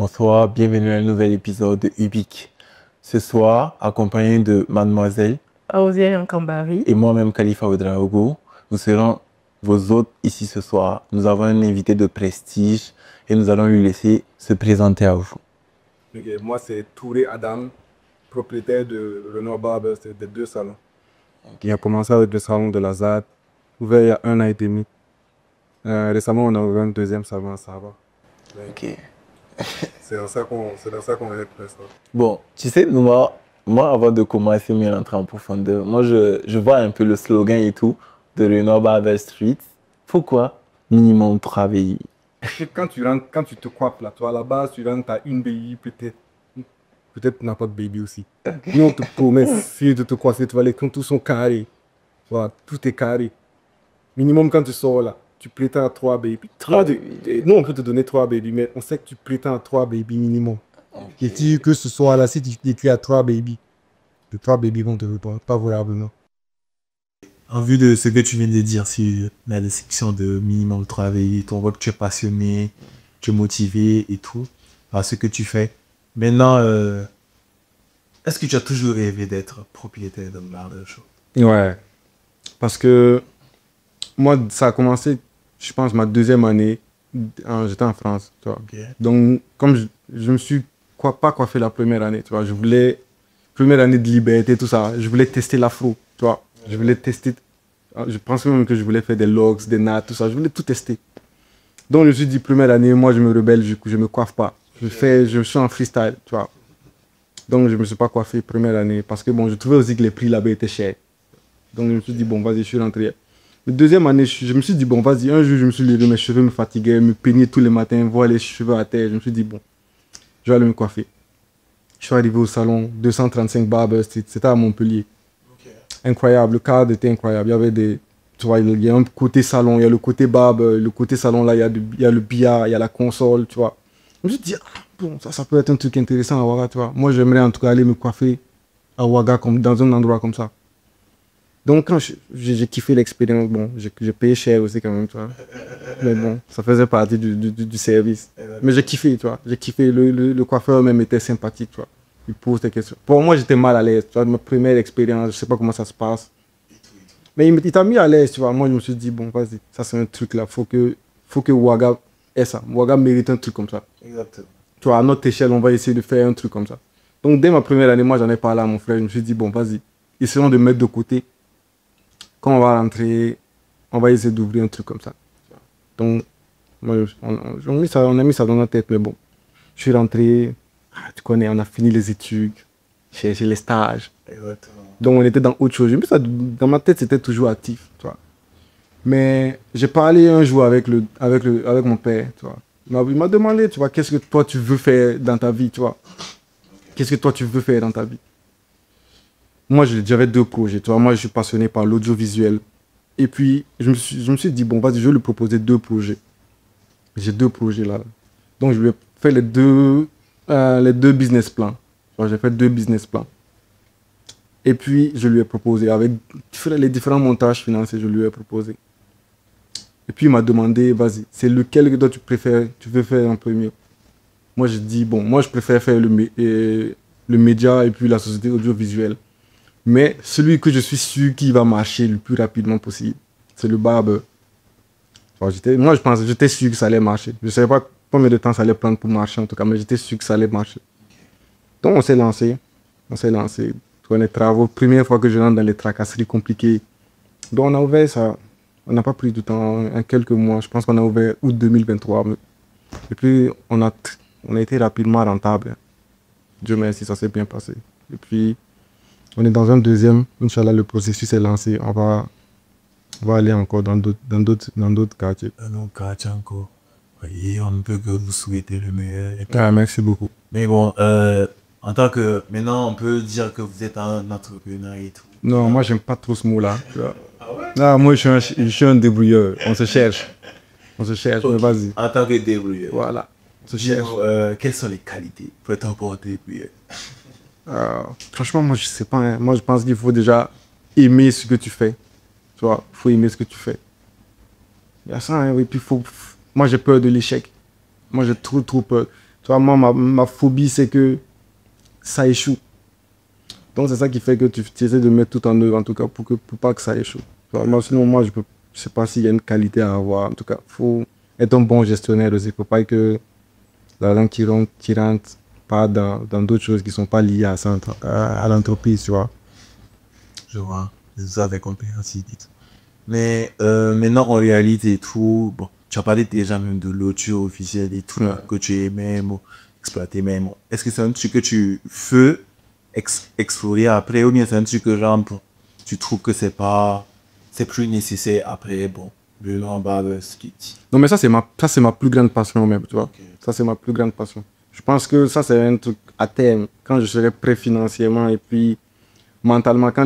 Bonsoir, bienvenue à un nouvel épisode de Ubique. Ce soir, accompagné de Mademoiselle Osiel Nkambari. et moi-même Khalifa Ouedraogo, nous serons vos hôtes ici ce soir. Nous avons un invité de prestige et nous allons lui laisser se présenter à vous. Okay, moi, c'est Touré Adam, propriétaire de Renoir Barber, c'est des deux salons. Il a commencé avec le salon de la ZAD, ouvert il y a 1 an et demi. Récemment, on a ouvert un deuxième salon à Sava. Ok. C'est dans ça qu'on est présent. Bon, tu sais, moi, avant de commencer à rentrer en profondeur, moi, je vois un peu le slogan et tout de Renoir Barber Street. Pourquoi minimum 3 BI? Quand tu rentres, quand tu te coiffes là, toi, à la base, tu rentres à une BI, peut-être. Peut-être tu n'as pas de baby aussi. Nous, on te promet, si tu te coiffes, tu vas les comptes, tous sont carrés. Voilà, tout est carré. Minimum, quand tu sors là, tu prétends à 3 baby. Nous, on peut te donner 3 baby, mais on sait que tu prétends à 3 baby minimum. Et si que ce soit là, si tu écris à 3 baby, les 3 baby vont te répondre favorablement. En vue de ce que tu viens de dire sur la description de minimum 3 VI, ton vote, tu es passionné, tu es motivé et tout par ce que tu fais. Maintenant, est-ce que tu as toujours rêvé d'être propriétaire d'un barbershop? Ouais. Parce que moi, ça a commencé, je pense, ma 2e année. J'étais en France. Tu vois. Okay. Donc, comme je me suis pas coiffé la première année, tu vois, je voulais, première année de liberté, tout ça, je voulais tester l'afro, tu vois. Je voulais tester, je pensais même que je voulais faire des locks, des nattes, tout ça, je voulais tout tester. Donc, je me suis dit, première année, moi, je me rebelle, je me coiffe pas. Je suis en freestyle, tu vois. Donc, je me suis pas coiffé première année parce que, bon, je trouvais aussi que les prix là-bas étaient chers. Donc, je me suis dit, bon, vas-y, je suis rentré. La 2e année, je me suis dit, bon, vas-y, un jour, je me suis levé, mes cheveux me fatiguaient, me peignaient tous les matins, voir les cheveux à terre. Je me suis dit, bon, je vais aller me coiffer. Je suis arrivé au salon 235 Barber Street, c'était à Montpellier. Okay. Incroyable, le cadre était incroyable. Il y avait des, tu vois, il y a un côté salon, il y a le côté barber, le côté salon là, il y a le billard, il y a la console, tu vois. Je me suis dit, ah, bon, ça peut être un truc intéressant à Ouaga, tu vois. Moi, j'aimerais en tout cas aller me coiffer à Ouaga, dans un endroit comme ça. Donc, quand j'ai kiffé l'expérience, bon, j'ai payé cher aussi quand même, tu vois. Mais bon, ça faisait partie du service. Mais j'ai kiffé, tu vois. J'ai kiffé, le coiffeur même était sympathique, tu vois. Il pose des questions. Pour moi, j'étais mal à l'aise, tu vois, ma première expérience, je sais pas comment ça se passe. Mais il t'a mis à l'aise, tu vois. Moi, je me suis dit, bon, vas-y, ça c'est un truc là, faut que Ouaga ait ça. Ouaga mérite un truc comme ça. Exactement. Tu vois, à notre échelle, on va essayer de faire un truc comme ça. Donc, dès ma première année, moi, j'en ai parlé à mon frère, je me suis dit, bon, vas-y, essayons de mettre de côté. Quand on va rentrer, on va essayer d'ouvrir un truc comme ça. Donc, moi, on a mis ça dans notre tête, mais bon. Je suis rentré, tu connais, on a fini les études, cherché les stages. Exactement. Donc, on était dans autre chose. Ça, dans ma tête, c'était toujours actif, tu vois. Mais j'ai parlé un jour avec mon père, tu vois. Il m'a demandé, tu vois, qu'est-ce que toi, tu veux faire dans ta vie, tu vois. Qu'est-ce que toi, tu veux faire dans ta vie. Moi, j'avais 2 projets. Tu vois, moi, je suis passionné par l'audiovisuel. Et puis, je me suis dit, bon, vas-y, je vais lui proposer 2 projets. J'ai 2 projets là. Donc, je lui ai fait les deux business plans. J'ai fait 2 business plans. Et puis, je lui ai proposé, avec les différents montages financiers, je lui ai proposé. Et puis, il m'a demandé, vas-y, c'est lequel que toi tu veux faire en premier. Moi, j'ai dit, bon, moi, je préfère faire le média et puis la société audiovisuelle. Mais celui que je suis sûr qu'il va marcher le plus rapidement possible, c'est le barber. Moi, j'étais sûr que ça allait marcher. Je ne savais pas combien de temps ça allait prendre pour marcher en tout cas, mais j'étais sûr que ça allait marcher. Donc on s'est lancé. On les travaux. Première fois que je rentre dans les tracasseries compliquées. Donc on a ouvert ça. On n'a pas pris du temps, en quelques mois. Je pense qu'on a ouvert août 2023. Et puis on a été rapidement rentable. Dieu merci, ça s'est bien passé. Et puis on est dans un deuxième. Inch'Allah, le processus est lancé. On va aller encore dans d'autres quartiers. Dans nos quartiers encore. Oui, on ne peut que vous souhaiter le meilleur. Ah, merci beaucoup. Mais bon, en tant que... Maintenant, on peut dire que vous êtes un entrepreneur et tout. Non, moi, j'aime pas trop ce mot-là. Ah ouais? Non, moi, je suis un débrouilleur. On se cherche. Mais vas-y. En tant que débrouilleur. Voilà. On se cherche. Quelles sont les qualités pour être un bon débrouilleur? Franchement, moi, je sais pas. Hein. Moi, je pense qu'il faut déjà aimer ce que tu fais. Tu vois, il faut aimer ce que tu fais. Il y a ça, hein, et puis moi, j'ai peur de l'échec. Moi, j'ai trop peur. Tu Toi, moi, ma phobie, c'est que ça échoue. Donc, c'est ça qui fait que tu essaies de mettre tout en œuvre, en tout cas, pour pas que ça échoue. Tu vois, moi, sinon, moi, je sais pas s'il y a une qualité à avoir. En tout cas, il faut être un bon gestionnaire aussi. Il ne faut pas que l'argent qui rentre pas dans d'autres choses qui ne sont pas liées à ça, à l'entreprise, tu vois. Je vois. C'est ça avec compréhensibilité. Mais maintenant, en réalité et tout, bon, tu as parlé déjà même de l'audio officielle et tout, que tu aimais exploiter même. Est-ce que c'est un truc que tu veux explorer après ou bien c'est un truc que genre, bon, tu trouves que c'est plus nécessaire après, bon, le en bas de ce qui dit. Non, mais ça, c'est ma plus grande passion même, tu vois. Okay. Ça, c'est ma plus grande passion. Je pense que ça, c'est un truc à terme, quand je serai prêt financièrement et puis mentalement, quand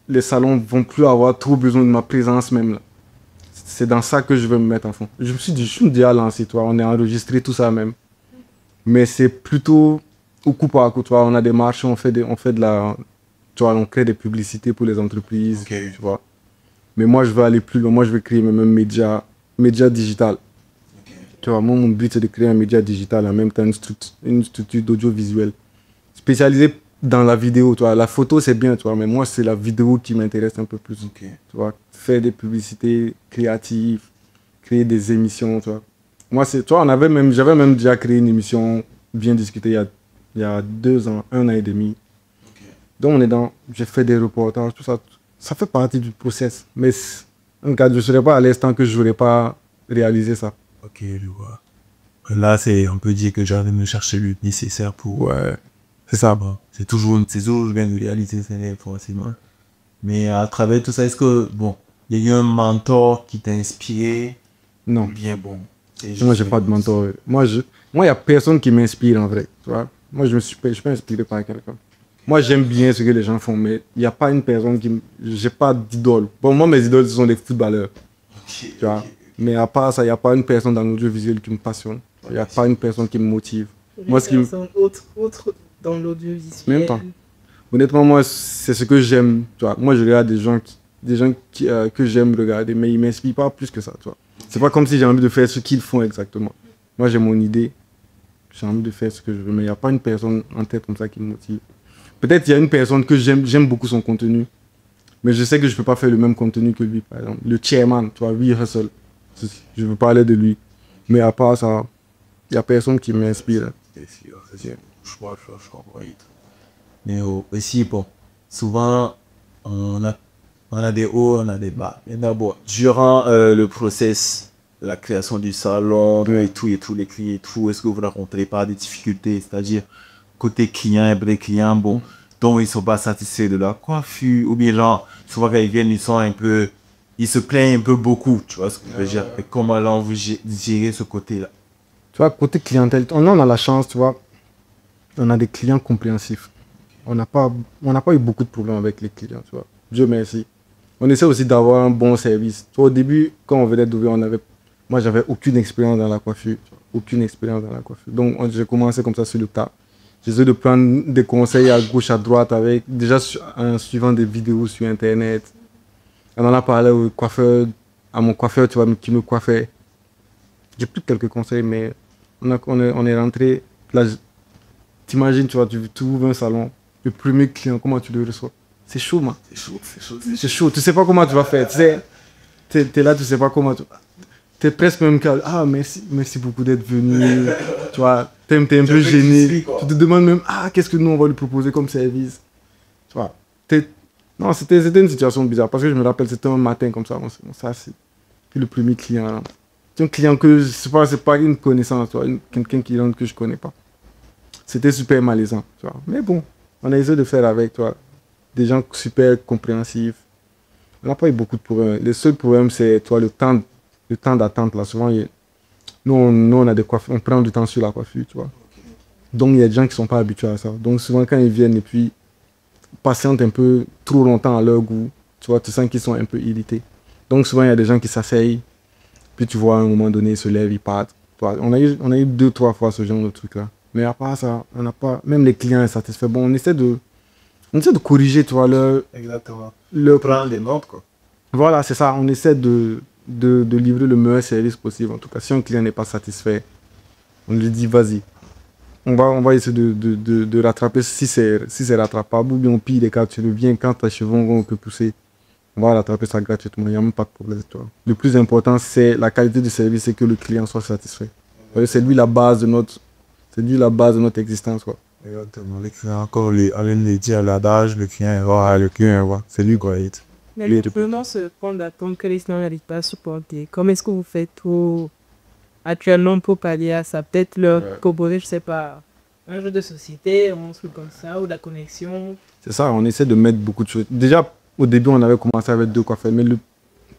les salons vont plus avoir trop besoin de ma présence même là. C'est dans ça que je veux me mettre à fond. Je me suis déjà lancé, toi. On est enregistré tout ça même. Mais c'est plutôt au coup par coup, toi. On a des marches, on fait de la, tu vois, on crée des publicités pour les entreprises, Okay. tu vois. Mais moi, je veux aller plus loin. Moi, je veux créer même un média digital. Okay. Tu vois, moi, mon but, c'est de créer un média digital en même temps une structure d'audiovisuel spécialisée dans la vidéo, tu vois. La photo, c'est bien, tu vois, mais moi, c'est la vidéo qui m'intéresse un peu plus. Okay. Tu vois, faire des publicités créatives, créer des émissions, tu vois. Moi, tu vois, j'avais même déjà créé une émission bien discutée il y a 2 ans, 1 an et demi. Okay. Donc, j'ai fait des reportages, tout ça. Ça fait partie du process. Mais en cas, je ne serais pas à l'aise tant que je n'aurais pas réalisé ça. Ok, je vois. Là, on peut dire que j'ai envie de me chercher le nécessaire pour. Ouais, c'est ça. Bon, c'est toujours bien de réaliser, c'est forcément. Mais à travers tout ça, est-ce que, bon, il y a eu un mentor qui t'a inspiré? Non. Bien bon. Moi, j'ai pas de mentor. Moi, il n'y a personne qui m'inspire en vrai. Tu vois? Moi, je suis pas inspiré par quelqu'un. Moi, j'aime bien ce que les gens font, mais il n'y a pas une personne qui... J'ai pas d'idole. Bon, moi, mes idoles, ce sont des footballeurs. Okay, tu vois? Okay. Mais à part ça, il n'y a pas une personne dans l'audiovisuel qui me passionne. Il n'y a pas une personne qui me motive. Moi, ce qui autre dans l'audiovisuel. Même pas. Honnêtement, moi, c'est ce que j'aime. Tu vois? Moi, je regarde des gens que j'aime regarder, mais ils ne m'inspirent pas plus que ça. Tu vois? C'est pas comme si j'ai envie de faire ce qu'ils font exactement. Moi, j'ai mon idée. J'ai envie de faire ce que je veux, mais il n'y a pas une personne en tête comme ça qui me motive. Peut-être il y a une personne que j'aime beaucoup son contenu, mais je sais que je ne peux pas faire le même contenu que lui, par exemple. Le chairman, tu vois, Reed Hustle. Je veux parler de lui. Mais à part ça, il n'y a personne qui m'inspire. C'est sûr, c'est sûr. Je comprends. Mais aussi, bon, souvent, on a des hauts, on a des bas. Mais d'abord, durant le process, la création du salon et tout, les clients et tout, est-ce que vous ne rencontrez pas des difficultés? C'est-à-dire, côté client et vrai client, bon, dont ils ne sont pas satisfaits de la coiffure, ou bien genre, souvent quand ils viennent, ils se plaignent un peu beaucoup, tu vois ce que je veux dire? Et comment là, vous gérez ce côté-là? Tu vois, côté clientèle, on a la chance, tu vois, on a des clients compréhensifs. On n'a pas eu beaucoup de problèmes avec les clients, tu vois. Dieu merci. On essaie aussi d'avoir un bon service. Tu vois, au début, quand on venait d'ouvrir, moi, j'avais aucune expérience dans la coiffure. Aucune expérience dans la coiffure. Donc, j'ai commencé comme ça sur le tas. J'essaie de prendre des conseils à gauche, à droite, déjà en suivant des vidéos sur Internet. On en a parlé à mon coiffeur, tu vois, qui me coiffait. J'ai pris quelques conseils, mais on est rentré. Là, t'imagines, tu vois, tu ouvres un salon, le premier client, comment tu le reçois? C'est chaud, man. C'est chaud. Tu sais pas comment tu vas faire. Tu sais, t'es là, tu sais pas comment. T'es presque même calme. Ah, merci beaucoup d'être venu. Tu vois, t'es un peu gêné. Tu te demandes même, qu'est-ce que nous on va lui proposer comme service? Tu vois, non, c'était une situation bizarre. Parce que je me rappelle, c'était un matin comme ça. On s'est assis. Puis le premier client, là. C'est un client que c'est pas une connaissance, tu vois, quelqu'un qui rentre que je connais pas. C'était super malaisant, tu vois. Mais bon, on a essayé de faire avec, tu vois. Des gens super compréhensifs. On n'a pas eu beaucoup de problèmes. Le seul problème, c'est, tu vois, le temps d'attente, là. Souvent, nous, on a des coiffures, on prend du temps sur la coiffure, tu vois. Donc, il y a des gens qui ne sont pas habitués à ça. Donc, souvent, quand ils viennent et puis patientent un peu trop longtemps à leur goût, tu vois, tu sens qu'ils sont un peu irrités. Donc, souvent, il y a des gens qui s'asseyent. Puis tu vois, à un moment donné, ils se lèvent, ils partent. On a eu 2-3 fois ce genre de truc-là. Mais à part ça, on n'a pas... Même les clients sont satisfaits. Bon, on essaie de corriger, tu vois, Exactement. prendre les notes, quoi. Voilà, c'est ça. On essaie de livrer le meilleur service possible. En tout cas, si un client n'est pas satisfait, on lui dit, vas-y, on va essayer de rattraper si c'est rattrapable. Ou bien au pire des cas, tu reviens quand tes cheveux vont un peu pousser. On va rattraper ça gratuitement. Il n'y a même pas de problème. Tu vois. Le plus important, c'est la qualité du service et que le client soit satisfait. C'est lui la base de notre existence. Quoi. Exactement. Le client, quand Alain le dit à l'adage, le client est roi, le client est roi. C'est lui, quoi. Mais justement, ce point d'attente que les clients n'arrivent pas à supporter, comment est-ce que vous faites tout actuellement pour pallier à ça? Peut-être leur proposer, je sais pas, un jeu de société, un truc comme ça, ou de la connexion. C'est ça, on essaie de mettre beaucoup de choses. Déjà, au début, on avait commencé avec 2 coiffeurs, mais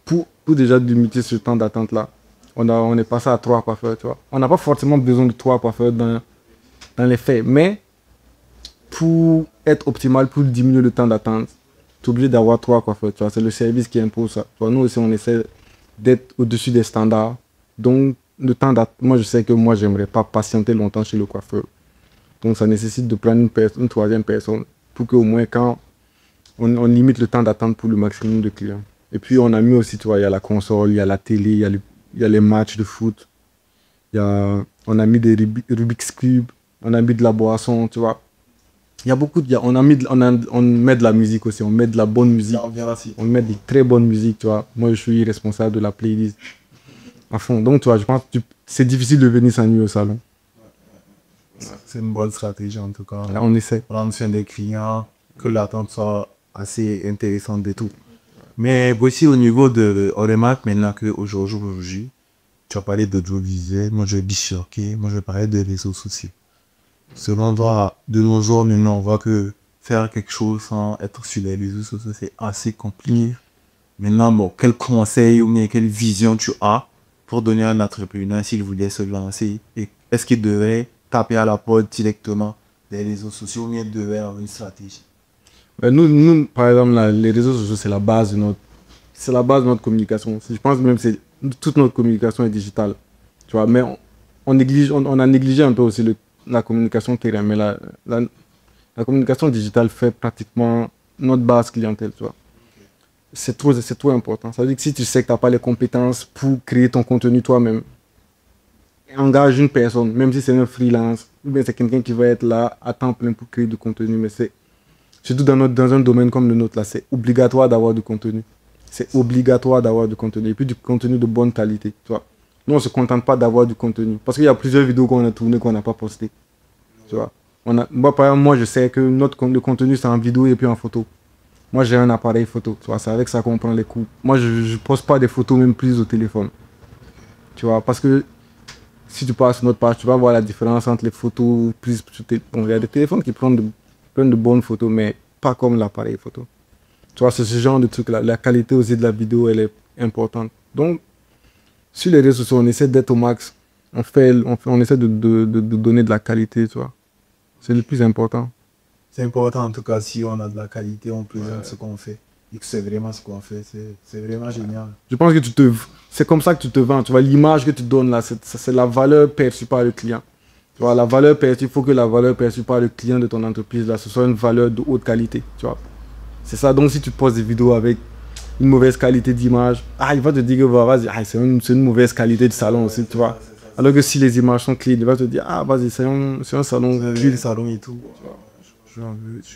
pour déjà limiter ce temps d'attente-là, on est passé à 3 coiffeurs, tu vois. On n'a pas forcément besoin de 3 coiffeurs dans les faits, mais pour être optimal, pour diminuer le temps d'attente, tu es obligé d'avoir 3 coiffeurs, tu vois. C'est le service qui impose ça. Tu vois, nous aussi, on essaie d'être au-dessus des standards. Donc, le temps d'attente, moi, je sais que moi, j'aimerais pas patienter longtemps chez le coiffeur. Donc, ça nécessite de prendre une 3e personne pour qu'au moins, quand on limite le temps d'attente pour le maximum de clients. Et puis, on a mis aussi, tu vois, il y a la console, il y a la télé, il y a les matchs de foot. On a mis des Rubik's Cube, on a mis de la boisson, tu vois. Il y a beaucoup on met de la musique aussi, on met de la bonne musique. On met de très bonnes musiques, tu vois. Moi, je suis responsable de la playlist. À fond. Donc, tu vois, je pense que c'est difficile de venir s'ennuyer au salon. C'est une bonne stratégie, en tout cas. Là, on essaie. Prendre soin des clients, que l'attente soit assez intéressante et tout. Mais aussi au niveau de... On remarque maintenant qu'aujourd'hui, tu as parlé d'audiovisuel, moi je vais bifurquer, moi je vais parler de réseaux sociaux. Selon toi, de nos jours, maintenant, on voit que faire quelque chose sans être sur les réseaux sociaux, c'est assez compliqué. Maintenant, bon, quel conseil ou bien quelle vision tu as pour donner à un entrepreneur s'il voulait se lancer? Et est-ce qu'il devrait taper à la porte directement des réseaux sociaux ou bien devrait avoir une stratégie? Nous, par exemple, les réseaux sociaux, c'est la base de notre communication. Je pense même que toute notre communication est digitale. Tu vois, mais on a négligé un peu aussi la communication terrain. Mais la communication digitale fait pratiquement notre base clientèle, tu vois. C'est trop important. Ça veut dire que si tu sais que tu n'as pas les compétences pour créer ton contenu toi-même, engage une personne, même si c'est un freelance, ou bien c'est quelqu'un qui va être là à temps plein pour créer du contenu. Mais c'est surtout dans un domaine comme le nôtre, là, c'est obligatoire d'avoir du contenu. C'est obligatoire d'avoir du contenu. Et puis du contenu de bonne qualité, tu vois. Nous, on ne se contente pas d'avoir du contenu. Parce qu'il y a plusieurs vidéos qu'on a tournées qu'on n'a pas postées. Tu vois. Moi, par exemple, moi, je sais que le contenu, c'est en vidéo et puis en photo. Moi, j'ai un appareil photo. Tu vois, c'est avec ça qu'on prend les coups. Moi, je ne poste pas des photos même prises au téléphone. Tu vois, parce que si tu passes sur notre page, tu vas voir la différence entre les photos prises sur téléphone. Il y a des téléphones qui prennent de bonnes photos, mais pas comme l'appareil photo. Tu vois, c'est ce genre de truc-là. La qualité aussi de la vidéo, elle est importante. Donc, sur les réseaux sociaux, on essaie d'être au max. On essaie de donner de la qualité, tu vois. C'est le plus important. C'est important, en tout cas, si on a de la qualité, on présente ce qu'on fait. Et que c'est vraiment ce qu'on fait. C'est vraiment génial. Je pense que c'est comme ça que tu te vends. Tu vois, l'image que tu donnes là, c'est la valeur perçue par le client. Tu vois, la valeur perçue, il faut que la valeur perçue par le client de ton entreprise, là, ce soit une valeur de haute qualité, tu vois. C'est ça. Donc, si tu poses des vidéos avec une mauvaise qualité d'image, il va te dire que vas-y, c'est une mauvaise qualité de salon aussi, tu vois. Alors que si les images sont clean, il va te dire, vas-y, c'est un salon clean. Le salon et tout.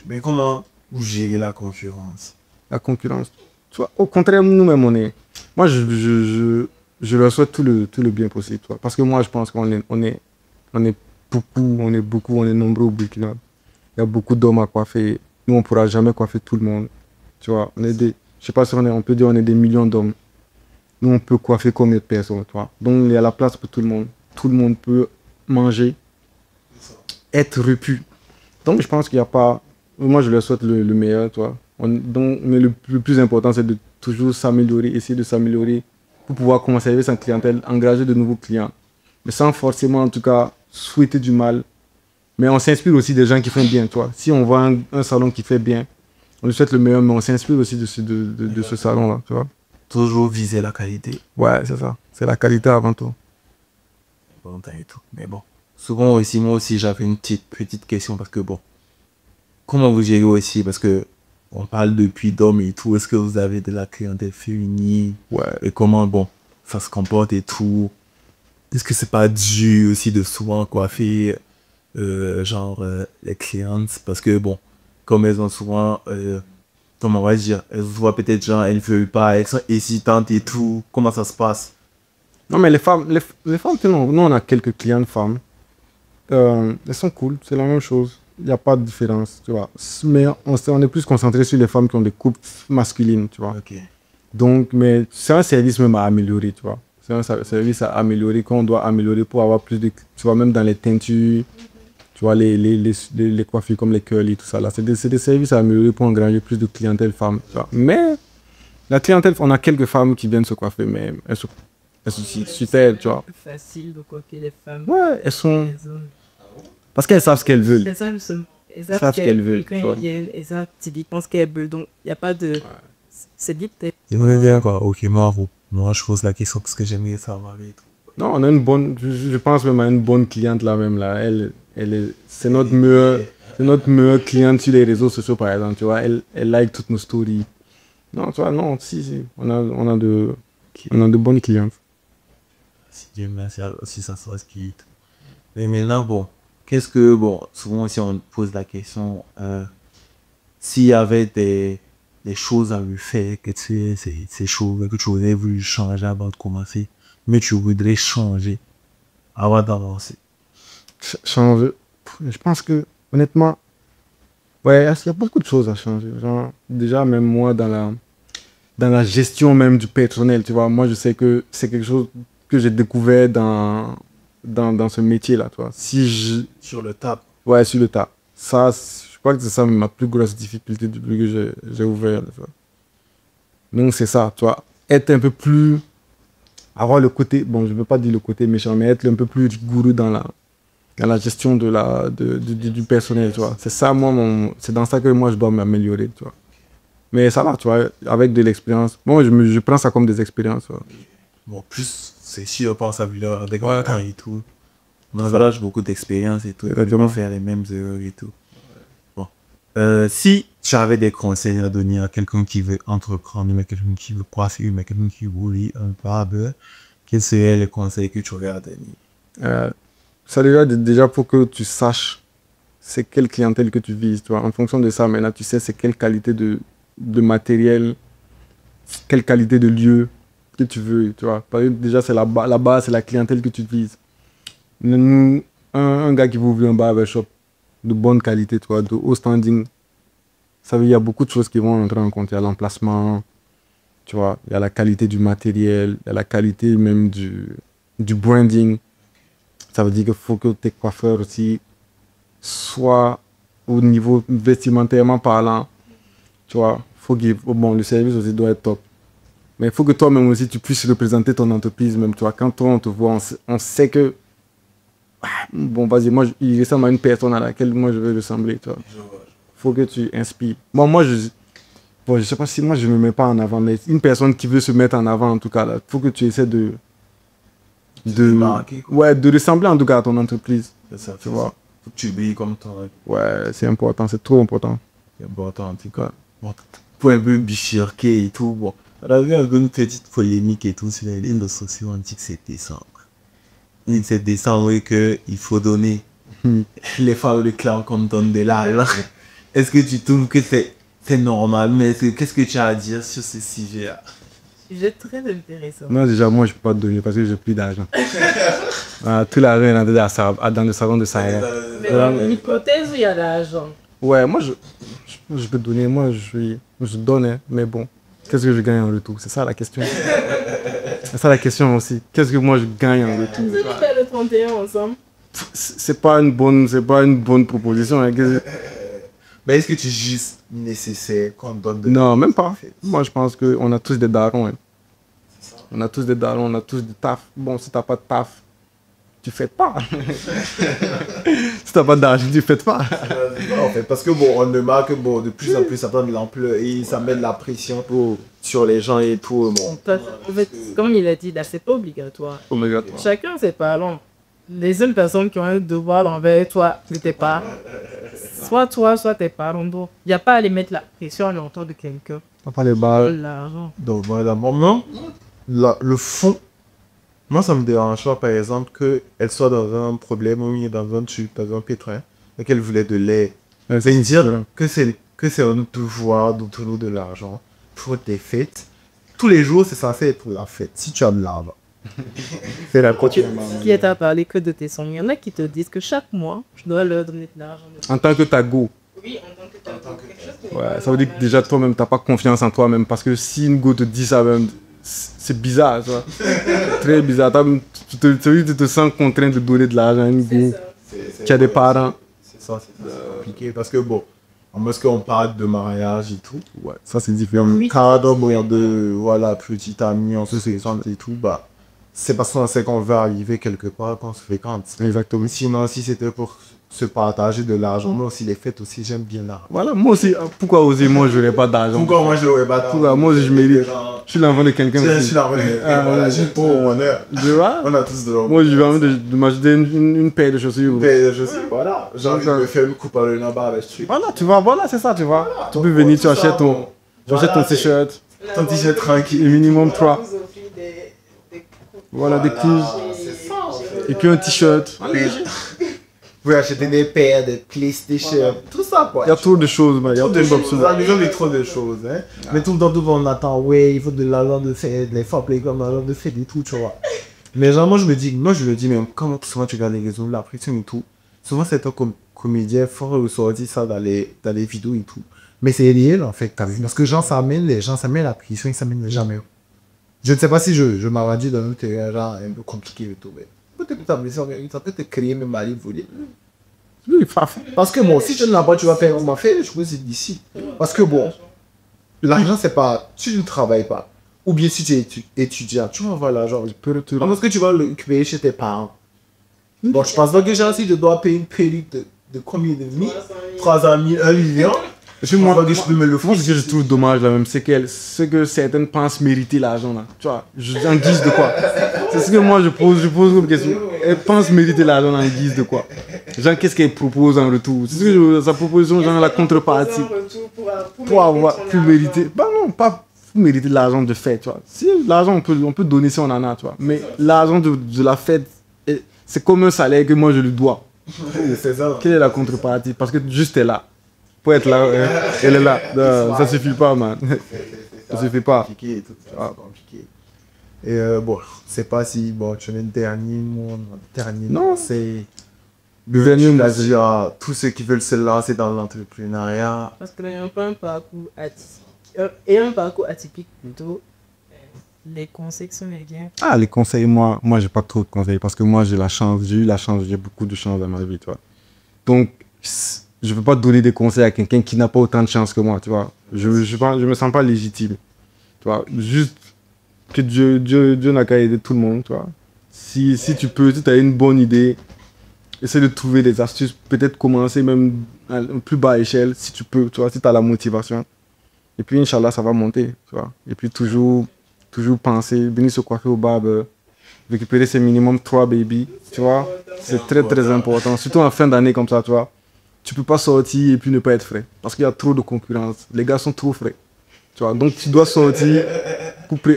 Mais comment vous gérez la concurrence? La concurrence. Tu vois, au contraire, nous-mêmes, moi, je leur souhaite tout le bien possible, tu vois. Parce que moi, je pense qu'on est beaucoup, on est nombreux au Burkina. Il y a beaucoup d'hommes à coiffer. Nous, on ne pourra jamais coiffer tout le monde. Tu vois, je sais pas si on peut dire on est des millions d'hommes. Nous, on peut coiffer combien de personnes, tu vois. Donc, il y a la place pour tout le monde. Tout le monde peut manger, être repu. Donc, je pense qu'il n'y a pas... Moi, je leur souhaite le meilleur, tu vois. Mais le plus important, c'est de toujours s'améliorer, essayer de s'améliorer pour pouvoir conserver sa clientèle, engager de nouveaux clients. Mais sans forcément, en tout cas, souhaiter du mal. Mais on s'inspire aussi des gens qui font bien, tu vois. Si on voit un salon qui fait bien, on lui souhaite le meilleur, mais on s'inspire aussi de ce salon-là, tu vois. Toujours viser la qualité. Ouais, c'est ça. C'est la qualité avant tout. Bon, et tout. Mais bon. Souvent aussi, moi aussi, j'avais une petite question parce que bon, comment vous gérez aussi? Parce que on parle depuis d'hommes et tout. Est-ce que vous avez de la clientèle féminine? Ouais. Et comment, bon, ça se comporte et tout? Est-ce que c'est pas dur aussi de souvent coiffer les clientes, parce que bon, comme elles ont souvent, comment on va dire, elles voient peut-être genre, elles ne veulent pas, elles sont hésitantes et tout, comment ça se passe? Non, mais les femmes, nous, on a quelques clientes femmes. Elles sont cool, c'est la même chose. Il n'y a pas de différence, tu vois. Mais on est plus concentré sur les femmes qui ont des coupes masculines, tu vois. Ok. Donc, mais c'est un service même à améliorer, tu vois. C'est un service à améliorer, qu'on doit améliorer pour avoir plus de... Tu vois, même dans les teintures, tu vois, les coiffures comme les curly et tout ça, là. C'est des services à améliorer pour engranger plus de clientèle femme, tu vois. Mais, la clientèle, on a quelques femmes qui viennent se coiffer, mais elles sont sur terre, tu vois. C'est facile de coiffer les femmes. Ouais, elles sont... Les hommes. Parce qu'elles savent ce qu'elles veulent. Elles savent savent ce qu'elles veulent, Quand tu vois. elles savent typiquement ce qu'elles veulent. Donc, il n'y a pas de... C'est vite. J'aimerais bien, quoi. Ok, moi, je pose la question parce que j'aimerais savoir et tout. Non, on a une bonne... Je pense même à une bonne cliente là même, là. C'est notre meilleure cliente sur les réseaux sociaux, par exemple, tu vois. Elle like toutes nos stories. Non, tu vois, non, si. On a de bonnes clientes. Si Dieu merci, si ça se respecte. Mais maintenant, bon, qu'est-ce que, bon, souvent si on pose la question, s'il y avait des choses à refaire, que tu sais, ces choses que tu aurais voulu changer avant de commencer, mais tu voudrais changer avant d'avancer. Changer. Je pense que, honnêtement, ouais, il y a beaucoup de choses à changer. Genre, déjà, même moi, dans la gestion même du personnel, tu vois, moi, je sais que c'est quelque chose que j'ai découvert dans ce métier-là, tu vois. Sur le table. Ouais, sur le tas. Ça, je crois que c'est ça ma plus grosse difficulté depuis que j'ai ouvert. Tu vois. Donc, c'est ça, tu vois. Être un peu plus... Avoir le côté... Bon, je ne veux pas dire le côté méchant, mais être un peu plus rigoureux dans la gestion du personnel, tu vois. C'est ça, moi, c'est dans ça que moi, je dois m'améliorer, tu vois. Mais ça va, tu vois, avec de l'expérience. Moi, je prends ça comme des expériences, tu vois. Bon, plus, c'est sûr, pense à vouloir des grands temps et tout. Dans ce là j'ai beaucoup d'expérience et tout. Je vais pas faire les mêmes erreurs et tout. Bon. Si tu avais des conseils à donner à quelqu'un qui veut entreprendre, mais quelqu'un qui veut coiffer, mais quelqu'un qui voulait un barber, quels seraient les conseils que tu aurais à donner? Ça déjà pour que tu saches c'est quelle clientèle que tu vises, tu vois. En fonction de ça, maintenant, tu sais c'est quelle qualité de matériel, quelle qualité de lieu que tu veux, tu vois. Parce que déjà, c'est la base, c'est la clientèle que tu vises. Un gars qui veut ouvrir un barbershop de bonne qualité, tu vois, de haut standing, ça veut dire qu'il y a beaucoup de choses qui vont entrer en compte. Il y a l'emplacement, tu vois, il y a la qualité du matériel, il y a la qualité même du branding. Ça veut dire qu'il faut que tes coiffeurs aussi soient au niveau vestimentairement parlant, tu vois. Bon, le service aussi doit être top. Mais il faut que toi-même aussi, tu puisses représenter ton entreprise, même, tu vois. Quand toi, on te voit, on sait que, bon, vas-y, moi, il ressemble à une personne à laquelle moi, je veux ressembler, tu vois. Faut que tu inspires. Bon, je sais pas si moi, je ne me mets pas en avant, mais une personne qui veut se mettre en avant, en tout cas, il faut que tu essaies de ressembler, en tout cas, à ton entreprise. C'est ça, tu vois. Faut que tu brilles comme toi. Ouais, c'est important, c'est trop important. C'est important, en tout cas. Bon, pour un peu bifurquer et tout, bon. On avait une petite polémique et tout sur les réseaux sociaux, on dit que c'est décembre. C'est décembre qu'il faut donner les femmes de clan qu'on donne de l'argent. Est-ce que tu trouves que c'est normal, mais qu'est-ce que tu as à dire sur ce sujet-là? Sujet très intéressant. Non, déjà, moi, je ne peux pas te donner parce que j'ai plus d'argent. Tout l'argent est dans le salon de Sahel. Mais dans l'hypothèse où il y a de l'argent. Ouais, moi, je peux donner, moi, je donne, hein, mais bon. Qu'est-ce que je gagne en retour? C'est ça la question. C'est ça la question aussi. Qu'est-ce que moi je gagne en retour? Vous allez faire le 31 ensemble? C'est pas une bonne proposition. Hein. Mais est-ce que tu juges nécessaire qu'on donne de... Non, même pas. Moi, je pense qu'on a tous des darons. Hein. On a tous des darons, on a tous du taf. Bon, si t'as pas de taf, tu fais pas. Si t'as pas d'argent, tu fais pas. En fait, parce que bon, on remarque bon, de plus en plus ça prend de l'ampleur et ça met de la pression sur les gens et tout. Bon. En fait, comme il a dit, là, c'est pas obligatoire. Obligatoire. Chacun ses parents. Les seules personnes qui ont un devoir envers toi, c'est tes parents. Soit toi, soit tes parents. Il n'y a pas à aller mettre la pression à l'entour de quelqu'un. Pas les balles. L'argent. Donc voilà, maintenant, le fond Moi, ça me dérange pas, par exemple, qu'elle soit dans un problème ou dans un truc, dans un pétrin, et qu'elle voulait de l'aide. C'est dire que c'est un devoir de nous de l'argent pour des fêtes. Tous les jours, c'est censé être la fête, si tu as de l'argent. C'est la continuité. Qui est à parler que de tes sons. Il y en a qui te disent que chaque mois, je dois leur donner de l'argent. En tant que tago. Oui, en tant que quelque chose que- Ouais, ça veut dire que déjà toi-même, t'as pas confiance en toi-même. Parce que si une go te dit ça, même, c'est bizarre, tu vois. Très bizarre. Tu te sens contraint de donner de l'argent à une go qui a des parents. C'est compliqué parce que bon, parce qu'on parle de mariage et tout. Ouais, ça c'est différent. Oui. Cadre de voilà, petit ami, on se fréquente et tout, bah, c'est parce qu'on sait qu'on va arriver quelque part qu'on se fréquente. Exactement. Sinon, si c'était pour se partager de l'argent, moi aussi, les fêtes aussi, j'aime bien l'argent. Voilà, moi aussi, pourquoi oser, moi je n'aurais pas d'argent. Pourquoi moi je l'aurais pas Pourquoi moi aussi, je mérite. Je suis l'enfant de quelqu'un Je aussi. suis là, voilà, juste pour honneur. Tu vois? On a tous de l'honneur. Moi, je vais envie de m'acheter une paire de chaussures. Je sais, voilà, j'ai envie de me faire une coupe à l'honneur avec ce truc. Voilà, tu vois, voilà, c'est ça, tu vois. Tu peux venir, tu achètes ton t-shirt, Ton t-shirt tranquille. le minimum 3. Vous offrez des Voilà, des couches. Et puis un t-shirt. Vous pouvez acheter des paires, des PlayStation, tout ça quoi. Il y a trop de choses, man. Il y a Trop trop de de choses, options. les gens disent trop de choses, hein. Mais tout le temps, on attend, ouais, il faut de l'argent de faire, les femmes play comme l'argent de faire des tout, tu vois. Mais genre, moi je le dis, mais quand souvent tu regardes les réseaux, la pression et tout, souvent c'est toi comme comédien, faut ressortir ça dans les vidéos et tout. Mais c'est réel en fait, t'as vu. Parce que les gens s'amènent la pression, ils s'amènent jamais. Je ne sais pas si je m'arrondis dans un terrain genre un peu compliqué et tout, mais peut-être que ça peut te créer même mal volé. Oui, faf. Parce que bon, si tu ne l'as pas, tu vas faire comment faire, je trouve que c'est d'ici. Parce que bon, l'argent c'est pas, si tu ne travailles pas, ou bien si tu es étudiant, tu vas avoir l'argent. Parce que tu vas le récupérer chez tes parents. Bon, je pense pas que genre si je dois payer une perruque de combien de mille, 300 000, 1 million, je pense pas que je peux me le faire. Moi, ce que je trouve dommage là même, c'est que certaines pensent mériter l'argent là. Tu vois, en guise de quoi? C'est ce que moi je pose comme question. Elles pensent mériter l'argent en guise de quoi? Genre, qu'est-ce qu'elles proposent en retour? C'est ce que sa proposition, genre la contrepartie. Pour avoir pu mériter. Bah non, pas pour mériter l'argent de fête, tu vois. Si l'argent, on peut donner si on en a, tu vois. Mais l'argent de la fête, c'est comme un salaire que moi je lui dois. C'est ça. Quelle est la contrepartie? Parce que juste elle est là. Pour être là, elle est là. Non, ça suffit pas, man. Ça suffit pas. Compliqué et tout, c'est compliqué. Et bon, c'est pas si, bon, tu as un dernier mot, Non. c'est... Le dernier mot, c'est dire tous ceux qui veulent se lancer dans l'entrepreneuriat. Parce que là, il y a un peu un parcours atypique. Et un parcours atypique plutôt. Les conseils qui sont les gains. Ah, les conseils, moi j'ai pas trop de conseils parce que moi j'ai eu la chance, j'ai beaucoup de chance dans ma vie, tu vois. Donc, je veux pas donner des conseils à quelqu'un qui n'a pas autant de chance que moi, tu vois. Je me sens pas légitime, tu vois. Juste que Dieu n'a qu'à aider tout le monde, tu vois. Si tu peux, si tu as une bonne idée, essaie de trouver des astuces, peut-être commencer même à une plus bas échelle, si tu peux, tu vois, si tu as la motivation. Et puis, Inch'Allah, ça va monter, tu vois. Et puis, toujours penser, venir se coiffer au barbe, récupérer ses minimum 3 baby, tu vois. C'est très, très important. Surtout en fin d'année comme ça, tu vois. Tu peux pas sortir et puis ne pas être frais. Parce qu'il y a trop de concurrence. Les gars sont trop frais. Tu vois. Donc, tu dois sortir.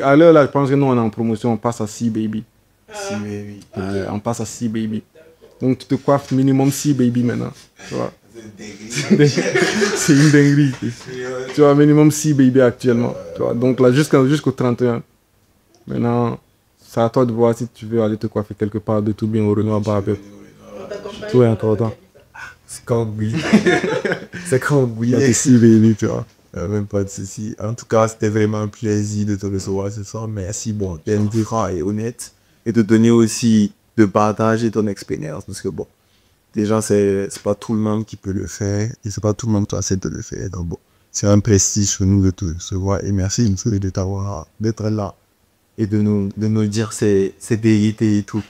À l'heure, là, je pense que nous, on est en promotion, on passe à 6 baby. 6 baby. On passe à 6 baby. Donc, tu te coiffes minimum 6 baby maintenant. Tu vois. C'est une dinguerie. Tu vois, minimum 6 baby actuellement. Tu vois. Donc là, jusqu'au 31. Maintenant, c'est à toi de voir si tu veux aller te coiffer quelque part de tout bien au Renoir Barber. Tout est important. C'est quand oui. C'est quand oui. Il y a des 6 baby, tu vois. Même pas de ceci. En tout cas, c'était vraiment un plaisir de te recevoir ce soir. Merci, bon, d'être franc et honnête. Et de donner aussi, de partager ton expérience. Parce que bon, déjà, c'est pas tout le monde qui peut le faire. Et c'est pas tout le monde qui accepte de le faire. Donc bon, c'est un prestige pour nous de te recevoir. Et merci, monsieur, d'être là. Et de nous dire ces vérités et tout.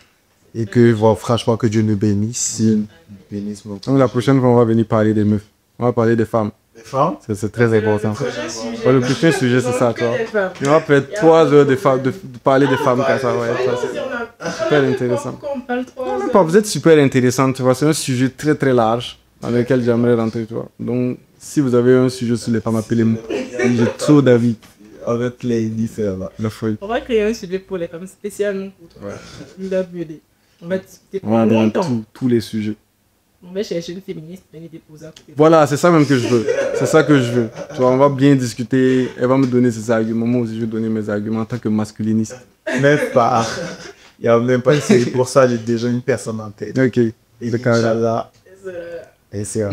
Et que, bon, franchement, que Dieu nous bénisse. Bénisse mon Donc la prochaine fois, on va venir parler des meufs. On va parler des femmes. Des femmes. C'est très important. Le prochain sujet, c'est ça, toi. Il On va peut-être 3 heures de parler des femmes comme ça, ouais. C'est super intéressant. Non, même pas, vous êtes super intéressant, tu vois. C'est un sujet très très large dans lequel j'aimerais rentrer, tu vois. Donc, si vous avez un sujet sur les femmes, appelez-moi. J'ai trop d'avis. avec les lycéens là. La folie. On va créer un sujet pour les femmes spécialement pour toi. Il a vu des. On va discuter On va dans longtemps. tous les sujets. On va chercher une féministe et les déposer à côté. Voilà, c'est ça même que je veux. C'est ça que je veux. Tu vois, on va bien discuter. Elle va me donner ses arguments. Moi aussi, je vais donner mes arguments en tant que masculiniste. Même pas. Il n'y a même pas essayé. Pour ça, j'ai déjà une personne en tête. Ok. Et C'est carré. Inch'Allah. Euh, Et c'est